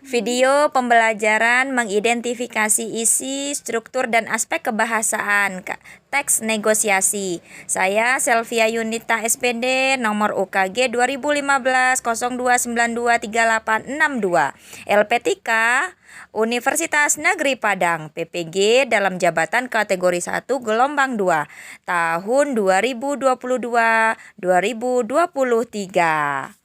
Video pembelajaran mengidentifikasi isi, struktur, dan aspek kebahasaan teks negosiasi. Saya Selvia Yunita SPD, nomor UKG 2015 02923862, LP3 Universitas Negeri Padang, PPG dalam jabatan kategori 1 gelombang 2, tahun 2022-2023.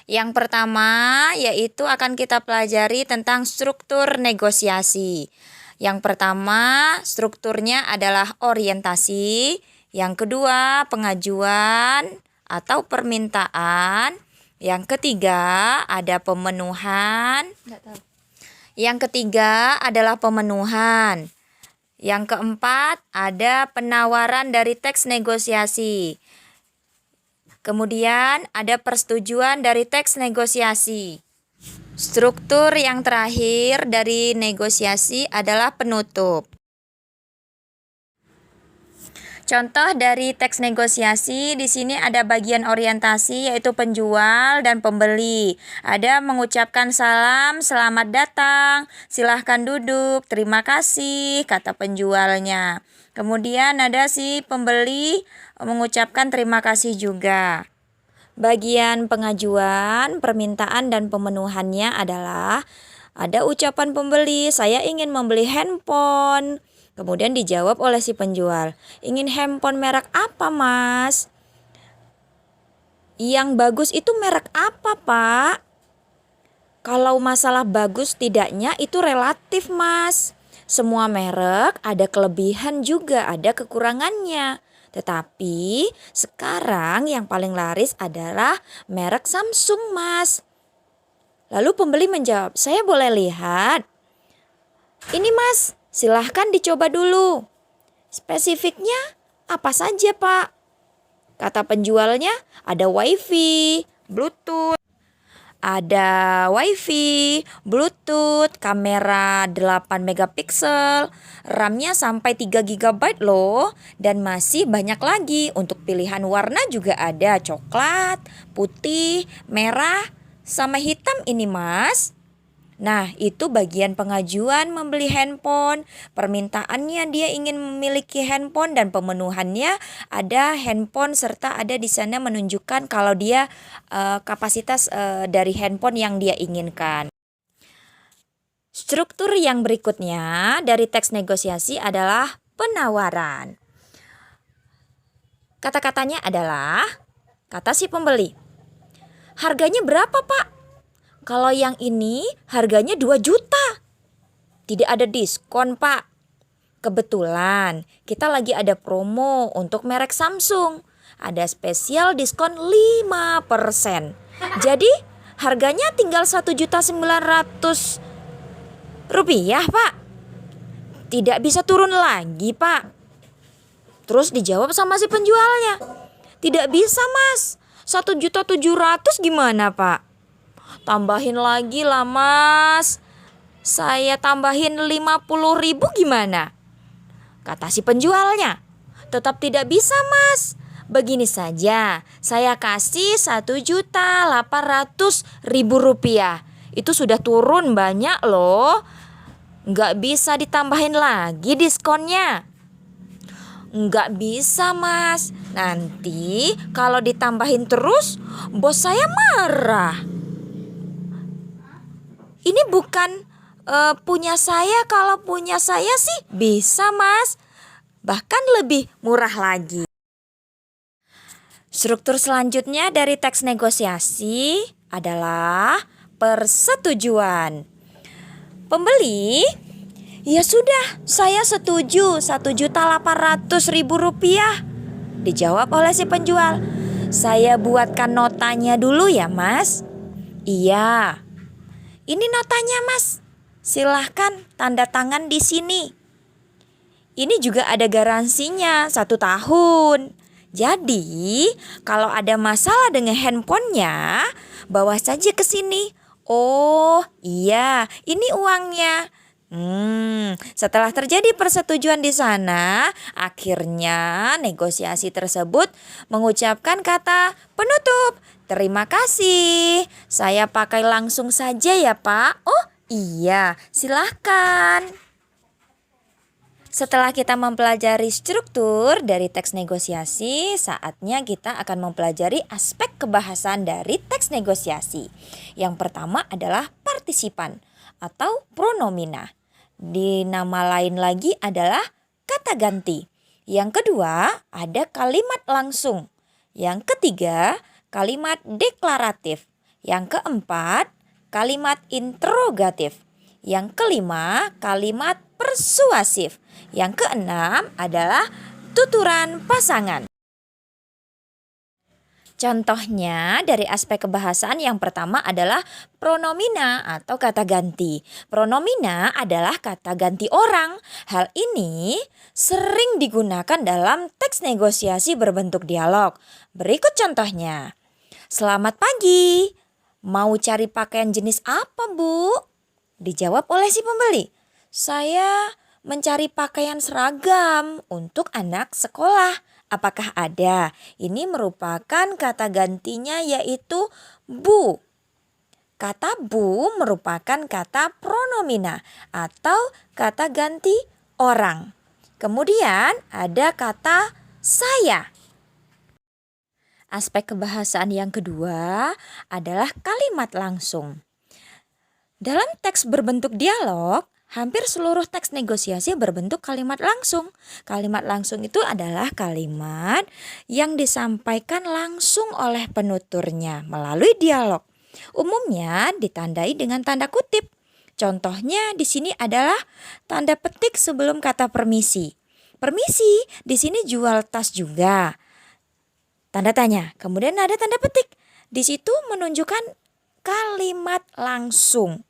Yang pertama yaitu akan kita pelajari tentang struktur negosiasi. Yang pertama strukturnya adalah orientasi. Yang kedua pengajuan atau permintaan. Yang ketiga ada pemenuhan. Yang ketiga adalah pemenuhan. Yang keempat ada penawaran dari teks negosiasi. Kemudian ada persetujuan dari teks negosiasi. Struktur yang terakhir dari negosiasi adalah penutup. Contoh dari teks negosiasi di sini ada bagian orientasi yaitu penjual dan pembeli. Ada mengucapkan salam, selamat datang, silahkan duduk, terima kasih, kata penjualnya. Kemudian ada si pembeli mengucapkan terima kasih juga. Bagian pengajuan, permintaan, dan pemenuhannya adalah ada ucapan pembeli, saya ingin membeli handphone. Kemudian dijawab oleh si penjual, ingin handphone merek apa mas? Yang bagus itu merek apa pak? Kalau masalah bagus tidaknya itu relatif mas. Semua merek ada kelebihan juga ada kekurangannya. Tetapi sekarang yang paling laris adalah merek Samsung mas. Lalu pembeli menjawab, saya boleh lihat? Ini mas, silahkan dicoba dulu. Spesifiknya apa saja pak? Kata penjualnya ada wifi, bluetooth. Ada wifi, bluetooth, kamera 8 megapiksel, RAM-nya sampai 3 GB loh. Dan masih banyak lagi, untuk pilihan warna juga ada coklat, putih, merah, sama hitam ini mas. Nah itu bagian pengajuan membeli handphone, permintaannya dia ingin memiliki handphone dan pemenuhannya ada handphone serta ada di sana menunjukkan kalau dia kapasitas dari handphone yang dia inginkan. Struktur yang berikutnya dari teks negosiasi adalah penawaran. Kata-katanya adalah, kata si pembeli, harganya berapa pak? Kalau yang ini harganya 2 juta. Tidak ada diskon pak. Kebetulan kita lagi ada promo untuk merek Samsung. Ada spesial diskon 5%. Jadi harganya tinggal 1.900.000 rupiah pak. Tidak bisa turun lagi pak. Terus dijawab sama si penjualnya. Tidak bisa mas. 1.700.000 gimana pak? Tambahin lagi lah mas. Saya tambahin 50.000 gimana? Kata si penjualnya. Tetap tidak bisa mas. Begini saja, saya kasih 1.800.000 rupiah. Itu sudah turun banyak loh. Nggak bisa ditambahin lagi diskonnya. Nggak bisa mas. Nanti kalau ditambahin terus bos saya marah. Ini bukan punya saya, kalau punya saya sih bisa mas. Bahkan lebih murah lagi. Struktur selanjutnya dari teks negosiasi adalah persetujuan. Pembeli, ya sudah saya setuju 1.800.000 rupiah. Dijawab oleh si penjual, saya buatkan notanya dulu ya mas. Iya. Ini notanya mas, silahkan tanda tangan di sini. Ini juga ada garansinya 1 tahun. Jadi kalau ada masalah dengan handphonenya, bawa saja ke sini. Oh iya, ini uangnya. Setelah terjadi persetujuan di sana, akhirnya negosiasi tersebut mengucapkan kata penutup. Terima kasih. Saya pakai langsung saja ya, Pak. Oh, iya. Silahkan. Setelah kita mempelajari struktur dari teks negosiasi, saatnya kita akan mempelajari aspek kebahasaan dari teks negosiasi. Yang pertama adalah partisipan atau pronomina. Di nama lain lagi adalah kata ganti. Yang kedua ada kalimat langsung. Yang ketiga kalimat deklaratif. Yang keempat kalimat interrogatif. Yang kelima kalimat persuasif. Yang keenam adalah tuturan pasangan. Contohnya dari aspek kebahasaan yang pertama adalah pronomina atau kata ganti. Pronomina adalah kata ganti orang. Hal ini sering digunakan dalam teks negosiasi berbentuk dialog. Berikut contohnya. Selamat pagi. Mau cari pakaian jenis apa, Bu? Dijawab oleh si pembeli. Saya mencari pakaian seragam untuk anak sekolah. Apakah ada? Ini merupakan kata gantinya yaitu bu. Kata bu merupakan kata pronomina atau kata ganti orang. Kemudian ada kata saya. Aspek kebahasaan yang kedua adalah kalimat langsung. Dalam teks berbentuk dialog, hampir seluruh teks negosiasi berbentuk kalimat langsung. Kalimat langsung itu adalah kalimat yang disampaikan langsung oleh penuturnya melalui dialog. Umumnya ditandai dengan tanda kutip. Contohnya di sini adalah tanda petik sebelum kata permisi. Permisi, di sini jual tas juga. Tanda tanya, kemudian ada tanda petik. Di situ menunjukkan kalimat langsung.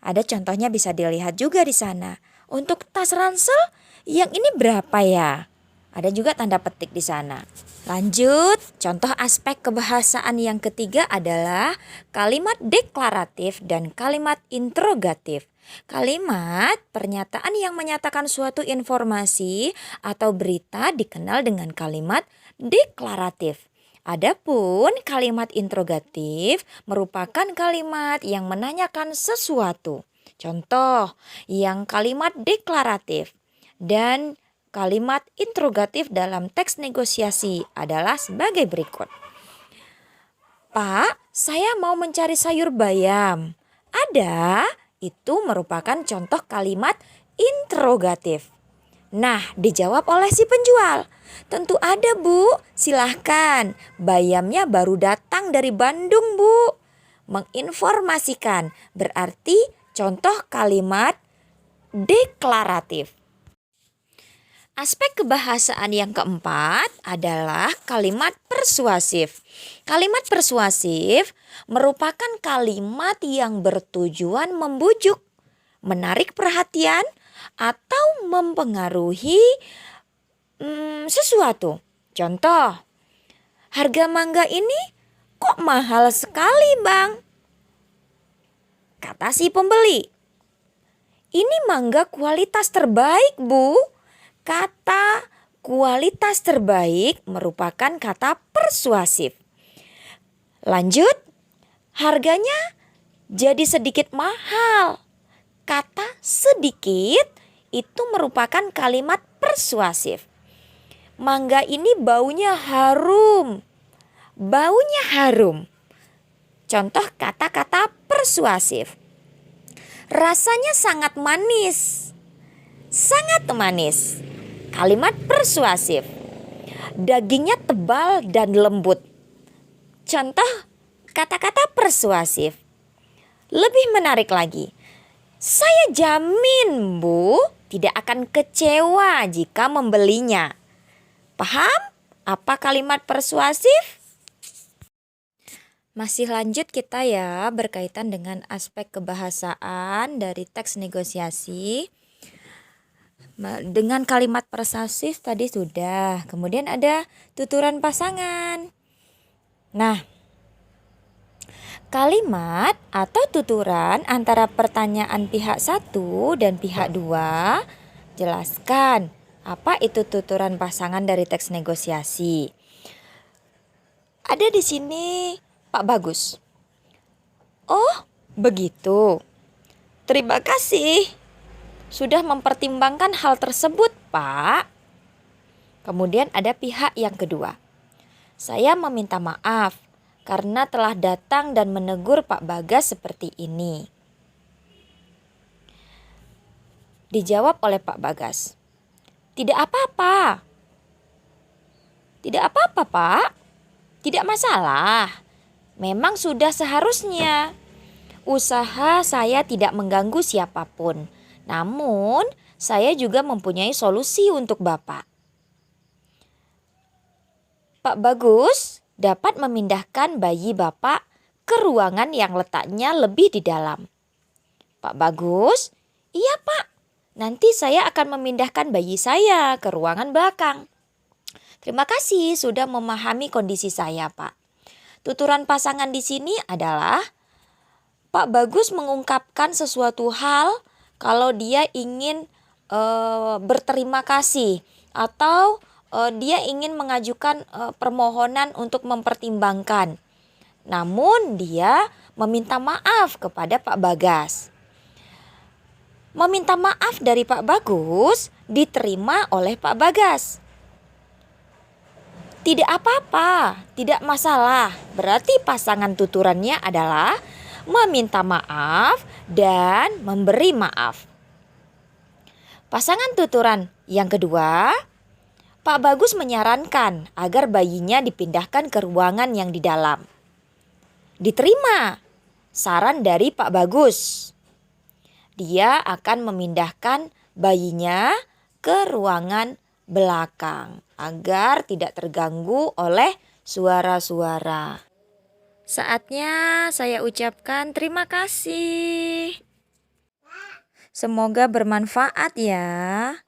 Ada contohnya bisa dilihat juga di sana. Untuk tas ransel yang ini berapa ya? Ada juga tanda petik di sana. Lanjut, contoh aspek kebahasaan yang ketiga adalah kalimat deklaratif dan kalimat interrogatif. Kalimat pernyataan yang menyatakan suatu informasi atau berita dikenal dengan kalimat deklaratif. Adapun kalimat interrogatif merupakan kalimat yang menanyakan sesuatu. Contoh yang kalimat deklaratif dan kalimat interrogatif dalam teks negosiasi adalah sebagai berikut. Pak, saya mau mencari sayur bayam. Ada? Itu merupakan contoh kalimat interrogatif. Nah, dijawab oleh si penjual. Tentu ada, Bu. Silahkan. Bayamnya baru datang dari Bandung, Bu. Menginformasikan berarti contoh kalimat deklaratif. Aspek kebahasaan yang keempat adalah kalimat persuasif. Kalimat persuasif merupakan kalimat yang bertujuan membujuk, menarik perhatian, atau mempengaruhi sesuatu. Contoh, harga mangga ini kok mahal sekali, Bang? Kata si pembeli. Ini mangga kualitas terbaik, Bu. Kata kualitas terbaik merupakan kata persuasif. Lanjut, harganya jadi sedikit mahal. Kata sedikit itu merupakan kalimat persuasif. Mangga ini baunya harum. Baunya harum. Contoh kata-kata persuasif. Rasanya sangat manis. Sangat manis. Kalimat persuasif. Dagingnya tebal dan lembut. Contoh kata-kata persuasif. Lebih menarik lagi. Saya jamin, Bu, tidak akan kecewa jika membelinya. Paham apa kalimat persuasif? Masih lanjut kita ya berkaitan dengan aspek kebahasaan dari teks negosiasi. Dengan kalimat persuasif tadi sudah. Kemudian ada tuturan pasangan. Nah, kalimat atau tuturan antara pertanyaan pihak 1 dan pihak 2. Jelaskan apa itu tuturan pasangan dari teks negosiasi. Ada di sini, Pak Bagus. Oh, begitu. Terima kasih sudah mempertimbangkan hal tersebut, Pak. Kemudian ada pihak yang kedua. Saya meminta maaf karena telah datang dan menegur Pak Bagas seperti ini. Dijawab oleh Pak Bagas. Tidak apa-apa. Tidak apa-apa, Pak. Tidak masalah. Memang sudah seharusnya. Usaha saya tidak mengganggu siapapun. Namun, saya juga mempunyai solusi untuk Bapak. Pak Bagus dapat memindahkan bayi Bapak ke ruangan yang letaknya lebih di dalam. Pak Bagus, iya Pak. Nanti saya akan memindahkan bayi saya ke ruangan belakang. Terima kasih sudah memahami kondisi saya, Pak. Tuturan pasangan di sini adalah Pak Bagus mengungkapkan sesuatu hal kalau dia ingin berterima kasih atau dia ingin mengajukan permohonan untuk mempertimbangkan. Namun dia meminta maaf kepada Pak Bagas. Meminta maaf dari Pak Bagus diterima oleh Pak Bagas. Tidak apa-apa, tidak masalah. Berarti pasangan tuturannya adalah meminta maaf dan memberi maaf. Pasangan tuturan yang kedua, Pak Bagus menyarankan agar bayinya dipindahkan ke ruangan yang di dalam. Diterima saran dari Pak Bagus. Dia akan memindahkan bayinya ke ruangan belakang agar tidak terganggu oleh suara-suara. Saatnya saya ucapkan terima kasih. Semoga bermanfaat ya.